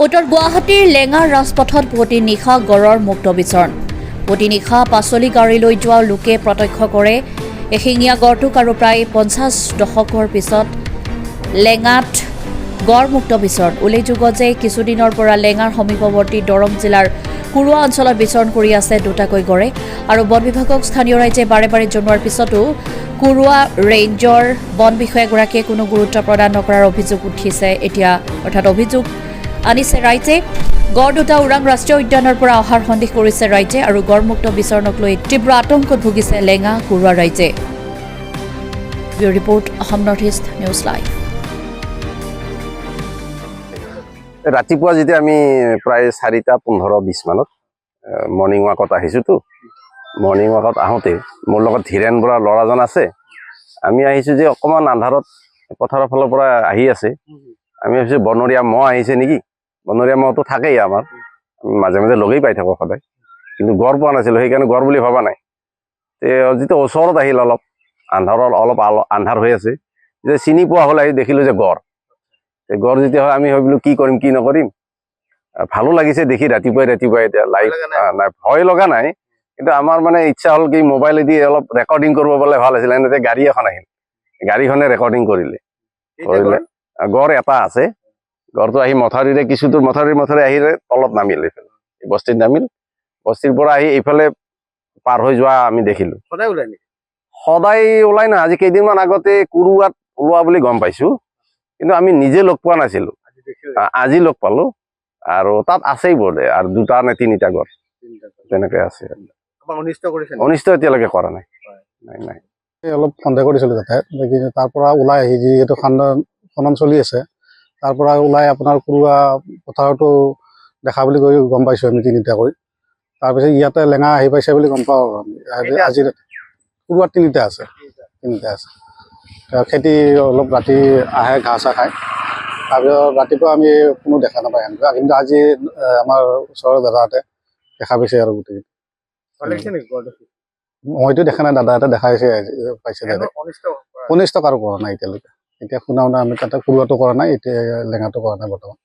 উত্তৰ গুৱাহাটীৰ লেঙাৰ ৰাজপথত পুৱতি নিশা গড়ৰ মুক্ত বিচৰণ। পুৱতি নিশা পাচলি গাড়ী লৈ যোৱা লোকে প্ৰত্যক্ষ কৰে এশিঙীয়া গড়টোক আৰু প্ৰায় 50 দশকৰ পিছত লেঙাত গড় মুক্ত বিচৰণ। উল্লেখযোগ্য যে কিছুদিনৰ পৰা লেঙাৰ সমীপৱৰ্তী দৰং জিলাৰ কুৰুৱা অঞ্চলত বিচৰণ কৰি আছে দুটাকৈ গড়ে আৰু বন বিভাগক স্থানীয় ৰাইজে বাৰে বাৰে জনোৱাৰ পিছতো কুৰুৱা ৰেঞ্জৰ বন বিষয়াগৰাকীয়ে কোনো গুৰুত্ব প্ৰদান নকৰাৰ অভিযোগ উঠিছে। এতিয়া অৰ্থাৎ অভিযোগ আনিছে ৰাইজে। গড় দুটা ওৰাং ৰাষ্ট্ৰীয় উদ্যানৰ পৰা অহাৰ সন্দেহ কৰিছে ৰাইজে আৰু গড়মুক্ত বিচৰণক লৈ তীব্ৰ আতংকত ভুগিছে লেঙা কুৰুৱা ৰাইজে। Bureau report Assam north east news live. ৰাতিপুৱা যেতিয়া আমি প্ৰায় 4:15-20 মানত মৰ্ণিং ৱাকত আহিছোঁতো, মৰ্ণিং ৱাকত আহোঁতে মোৰ লগত ধীৰেন বৰা ল'ৰাজন আছে। আমি আহিছোঁ যে অকণমান আন্ধাৰত পথাৰৰ ফালৰ পৰা আহি আছে। আমি ভাবিছোঁ বনৰীয়া মহ আহিছে নেকি। বনৰীয়া মহটো থাকেই আমাৰ, আমি মাজে মাজে লগেই পাই থাকোঁ সদায়, কিন্তু গড় পোৱা নাছিলোঁ, সেইকাৰণে গড় বুলি ভবা নাই। যেতিয়া ওচৰত আহিল অলপ আন্ধাৰত অলপ আন্ধাৰ হৈ আছে, যেতিয়া চিনি পোৱা হ'ল আহি দেখিলোঁ যে গড়। গড় যেতিয়া হয় আমি ভাবিলোঁ কি কৰিম কি নকৰিম। ভালো লাগিছে দেখি ৰাতিপুৱাই এতিয়া লাইভ নাই, ভয় লগা নাই, কিন্তু আমাৰ মানে ইচ্ছা হ'ল কি মোবাইলেদি অলপ ৰেকৰ্ডিং কৰিব পালে ভাল আছিল। এনেতে গাড়ী এখন আহিল, গাড়ীখনে ৰেকৰ্ডিং কৰিলে। গড় এটা আছে। গড়টো আহি মথাউৰিৰে কিছু দূৰ মথাউৰি আহি তলত নামিল, এইফালে বস্তিত নামিল। বস্তিৰ পৰা আহি এইফালে পাৰ হৈ যোৱা আমি দেখিলোঁ। সদায় ওলাই নেকি? সদায় ওলাই না, আজি কেইদিনমান আগতে কুৰুৱাত ওলোৱা বুলি গম পাইছোঁ, কিন্তু আমি নিজে লগ পোৱা নাছিলোঁ। আজি লগ পালোঁ আৰু তাত আছেই বোধে আৰু 2টা নে 3টা গড় তেনেকৈ আছে। অনিষ্ট এতিয়ালৈকে কৰা নাই। নাই অলপ সন্দেহ কৰিছিলোঁ যাতে, তাৰ পৰা ওলাই আহি যিহেতু খনন চলি আছে, তাৰ পৰা ওলাই আপোনাৰ কুৰুৱা পথাৰতো দেখা বুলি কৈ গম পাইছোঁ আমি 3টা কৰি। তাৰপিছত ইয়াতে লেঙা আহি পাইছে বুলি গম পাওঁ। আজি কুৰুৱাত 3টা আছে। খেতি অলপ ৰাতি আহে, ঘাঁহ চাহ খায়। তাৰপিছত ৰাতিপুৱা আমি কোনো দেখা নাপায় এনেকুৱা, কিন্তু আজি আমাৰ ওচৰৰ দাদাহঁতে দেখা পাইছে আৰু গোটেই। মইতো দেখা নাই, দাদাহঁতে দেখাইছে পাইছে। অনিষ্ট কাৰো কৰা নাই এতিয়ালৈকে। এতিয়া শুনা আমি তাতে কুৰুৱাটো কৰা নাই, এতিয়া লেঙাটো কৰা নাই বৰ্তমান।